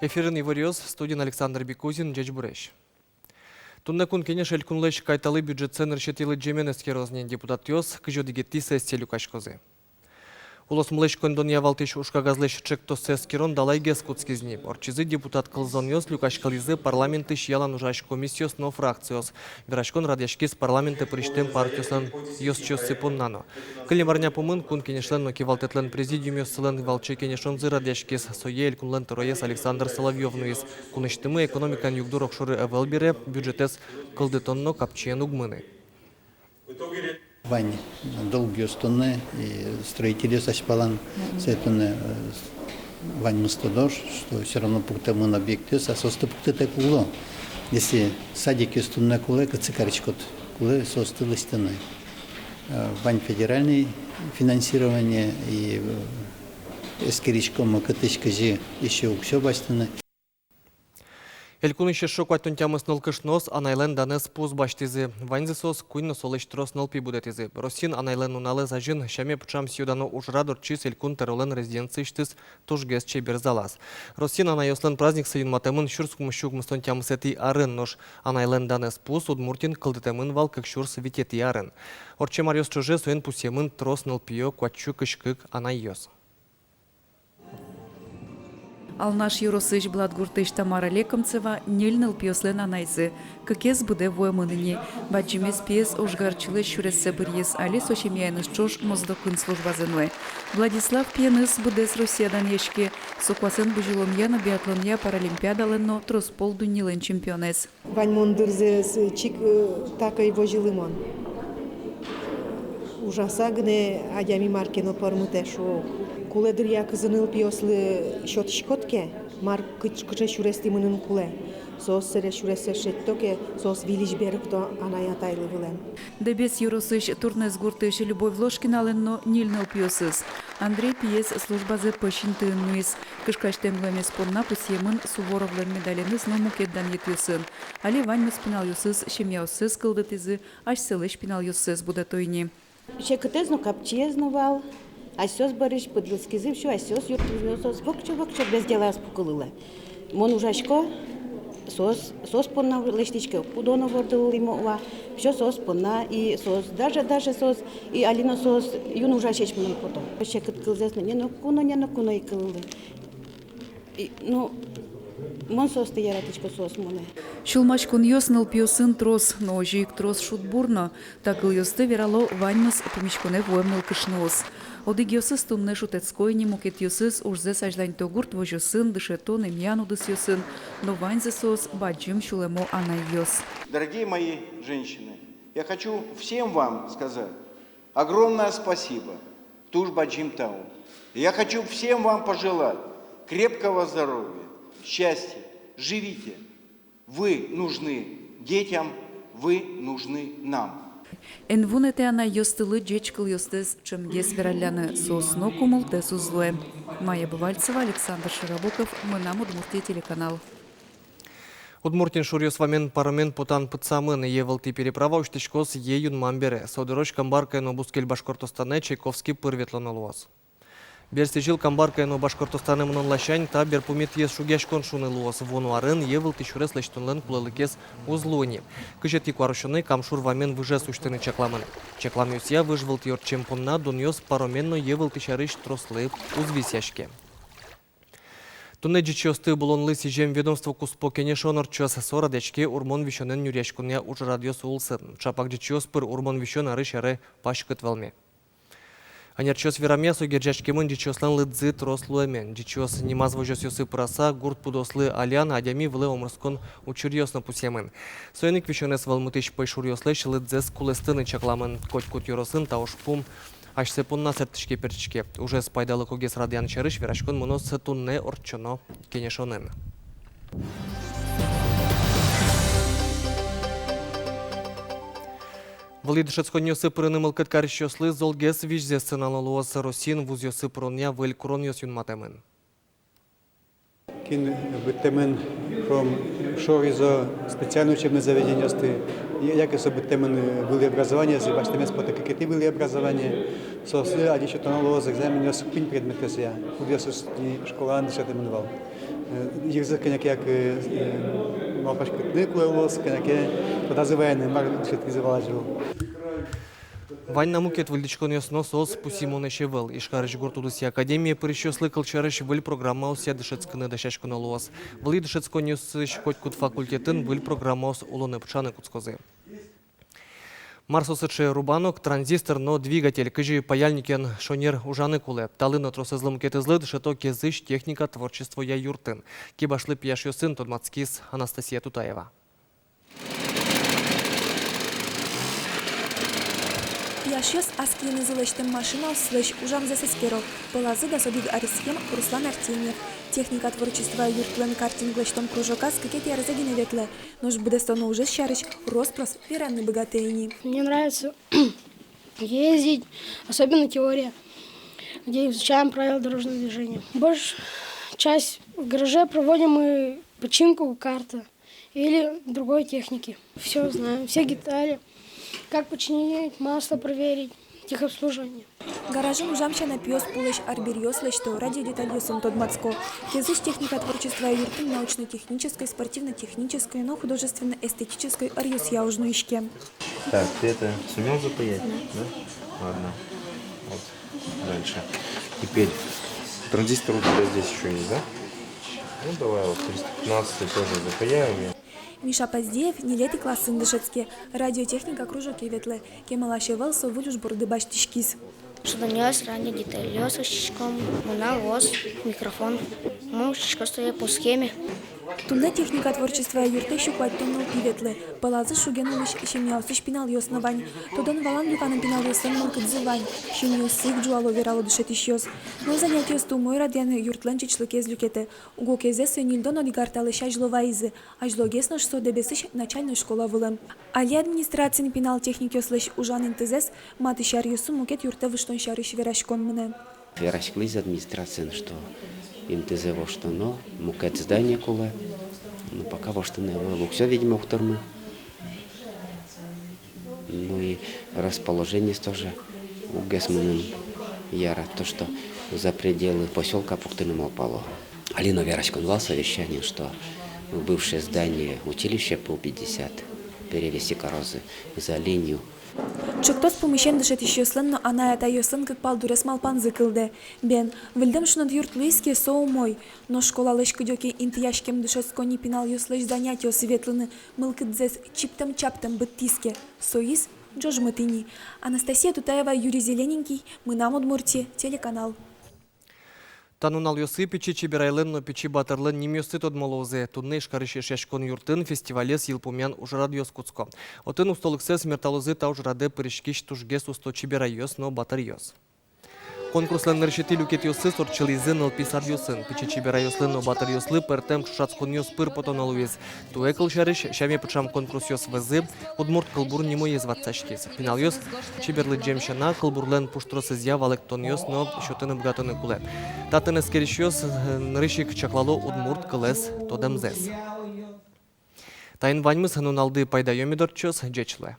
Эфирин Ивариос, студент Александр Бекузин, Джечбуреш. Тунна кун кенеш элькунлеш кайталы бюджет ценр шетилы джеменеске рознен депутат йос, кыжодигетти сессия люкашкозы. Улос млеш кондония валтыш ушкагазлеш чекто сескерон далайге скутскизни. Орчизы депутат кылзон йос люкашкализы парламентыш ялан ужаш комиссиос но фракциос. Верашкон радяшкис парламенты приштем партиосан йос чосы поннано. Кылемарня помын кун кенешлен но кивалтетлен президиум йос сылен валчы кенешонзы радяшкис сое элькунлен тороес Александр Соловьевнуис. Куныштымы экономикан югдур окшоры эвелбире бюджетес кылдытонно капчиен угмыны. Вань долгие стуны и строители сочпалан сетуны вань мустодош, что все равно пукты мы на объекте, а состы пукты так уло. Если садики стуны куле, кацикаричкот куле состы стены. Вань федеральный финансирование и эскеричком катышка же еще все бастаны. Элькун еще шоквать тунтямыс нолкышнос, анайлен данес пуз баштизы. Ванзисос куйно солештрос нолпи будетизы. Росин анайлен унале зажин, шаме пчам сюдано ужрадор чис элькун теролен резиденциштис тужгес чеберзалас. Росин анайослен праздник саюн матемын шурскум щугмыс тунтямыс эти арын нож. Анайлен данес пуз удмуртин кылдытемын вал как шурс витети арын. Орче мариос чуже суен пусемын трос нолпио квачу кышкык анайос. Алнаш Юросыч Бладгуртыш Тамара Лекомцева нельныл пьослен анайзы. Кыкез буде воемыныне. Баджимес пьес ужгарчылы шуресе бырьес али сочемяйныс чош моздокын службазынуэ. Владислав пьеныс будес Россиядан ешке. Соквасен бужиломьяна биатлонья паралимпиадаленно троспол дунилен чемпионес. Вань мондырзес чик такой вожилымон. Ужасагне адями маркено пармутешо. Куле дырья кызыныл пьослы щотшкотке, мар кычкыче шурести мынын куле. Сос сере шуресе шеттоке, сос вилиш беркто аная тайлы вылем. Дебес Юросыч турнес гуртыш Любовь Ложкина ленно нильныл пьосыз. Андрей пьес службазы пощинтын нуис. Кышкаштем лемес понна пусьемын Суворовлен медаленыз но мукеддан етюсын. Али ваньмы спинал юсыз, шемьяусыз кылдытызы, аш селыш пинал юсыз будатойни. Чекотезно капчезнувал. Асёс барыш подлыскизы все, асёс юртузёсос вокчо без дела спукулыла. Мон ужашко сос понна лештичке пудоно вордыл имова. Все сос понна и сос даже сос и алино сос юн ужашеч мон потом. Чекот кылзесно не куно и кылы. Ну мон сос те яратичко сос моне. Шулмач кун йосныл пьосын трос, но жик трос шутбурно. Такыл йосты верало ваньмыс помичконе воемныл кышнос. Одигиосыз тумны шутецкойни мукет йосыз ужзе сажлань тогурт вожосын дышетон имьяну дыс йосын, но ваньзесос баджим шулемо анайос. Дорогие мои женщины, я хочу всем вам сказать огромное спасибо. Туж баджим тау. Я хочу всем вам пожелать крепкого здоровья, счастья. Живите. Вы нужны детям, вы нужны нам. Энвунете ана йостылы джечкл йостез чемгес вераляны сосно кумул тесузлуэ. Майя Бывальцева, Александр Широбоков, Мынам Удмуртия телеканал. Удмуртин шурьос вамен парамен потан пыцамын евалты переправа уштечкос еюн мамбере. Содороч камбаркайно бускель Башкортостане Чайковский пырветлонолуаз. Берсежил камбаркайно Башкортостане мнон лащань та берпумит ес шугяшкон шунылуаз. Вону арын евалты шурес лечтунлен кулалыкес узлуни. Кыжети куарушыны камшур вамен выжес уштыны чекламын. Чеклам юсия выжвалты йор чемпонна дуньос пароменно евалты шарыш трослы узвисяшке. Тунне джичосты булонлы сижем ведомство куспо кенешонор час сорадечке урмон вишонен нюряшкуня уж радиос улсын. Чапак джичос пыр урмон вишон арышары пашкыт велме. Анерчос верамесу герджашкемын джичослан лыдзы трослуэмен. Джичос немаз вожос юсы праса гурт пудослы алян адями влы омрскон учурьосно пусемын. Соеник вишонес валмытыш пайшурьослэш лыдзес кулестыны чакламын. Котькут юросын таушпум. Аш сепунна сертышке перчке. Уже спайдалы когес радиан чарыш верашкон муно сетунне орчоно кенешонен. Валидышецко нёсы пырыны мылкыт карищослы золгес вижзе сыналалуаз Росин вузьосы пырония вэлькурон ёс юнматемын. Кин быттемен from шоризо специальное учебное заведение осты. Як и быттемен были образования, за башты мест потом какие были образования. Сосы, а еще то налоз экзамен ёс пин предметы я. Удёс школа андышет именовал. Язык, как малпашка тыкла, как подозреваемый, маршрут завалил. Вань намукет выльдичкон ясно сос пусимоне шевел. Ишкарыч гуртудуси академия прищеслы калчарыч выль программа ося дышецканы дышачкона луас. Вли дышецкон юсыч котькут факультетін выль программа ос улоны пчаны куцкозы. Марсосычы рубанок, транзистор, но двигатель, кыжи паяльникен шонер ужаны куле. Талыно тросызлым кетызлы дышето кезыш техника творчество я юртын. Кибашлы пияш юсын тодмацкис Анастасия Тутаева. Яшёс аскины зылыштым машина слыш ужам засескеров. Полазы да содиг арисхем Руслан Артемьев. Техника творчества юртлен картинглыштом кружока скакет ярзагины ветле. Нож бдестоно уже щарыч роспрос веренный богатейни. Мне нравится ездить, особенно теория, где изучаем правила дорожного движения. Большую часть в гараже проводим мы починку карты или другой техники. Все знаем, все детали, как починить, масло проверить, техобслуживание. Гаражын ужамча на пьес пулыш арберьёслы, что ради детальёсом тодмацко. Кезыш техника творчества юртын научно-технической, спортивно-технической, но художественно-эстетической арьёс яужну ишке. Так, ты это сумел запаять? Да? Ладно. Вот. Дальше. Теперь транзистор у тебя здесь еще есть, да? Ну давай вот 315 тоже запаяем. Миша Поздеев, нелети классын дышецке. Радиотехника кружок и ветле. Кемала шевелсо вылюш борды баштишкис. Шуданёс, радио, детальёс, щичком, монолоз, микрофон. Мы щичко стоя по схеме. Тунна техника творчества юрты щуквать тоннал пиветле. Палазы шугенулыш щемяусы шпинал ёснавань. Тодан валан люканым пинал ёсын мылкадзывань. Щемяусык джуало верало дышет ищёс. Но занятие стумой радиан юртлен чичлыке злюкете. Уго кезе сөнилдон олигарталы шажловайзы. Ажлогес наш содебесыш начальная школа вылым. Али администрациян пинал техник ёслыш ужан интезес маты шар ёсу мукет юрте выштон шарыш верашкон мне. Верашкли из администрации, что МТЗ во что, но мукет здание куле, но пока во что не было, все видимо ухтормы. Ну и расположение тоже у Гесманом яра, то что за пределы поселка пуктыны молпало. Алина Верашкон дал совещание, что бывшее здание училища по 50 перевести корозы за линию. Чоктос помещен дышет еще сленно, она это ее сын как палдурес малпан зыкылды. Бен, вильдем шно дюрт лыске соу мой, но школа лышка дёки интияшкем дышет скони пинал ее слышь занятия светлыны, мылкет зес чиптам-чаптам быттиске. Соис, Джош Матыни. Анастасия Тутаева, Юрий Зелененький, мы нам Удмуртия, телеканал. Танунал йосы печи чебирайлен, но печи батырлен немёсы тод молозе. Тунны шкарыше шашкон юртын фестивалес Елпумян ужрад йос Куцко. Отын устолыксес мерталозы та ужраде пырышкиш тужгес усто чебирайос, но батыр йос. Конкурслен решити люкет йосы сорчылизы ныл писар йосын. Печи чебирайослы, но батыр йослы пертем шушацкон йос пыр потонал уез. Туэкл шарыш, шаме пычам конкурс йос вызы, удмурт кылбур нимо езватсашкис. Пинал йос чеберлы джемшана, кылбурлен пуштросызя валектон йос, но шотыны бгатыны куле. Татын эскериш йос нырышик чаклало удмурт кылес тодемзес. Тайын ваньмыз хануналды пайда йомидор чос джечле.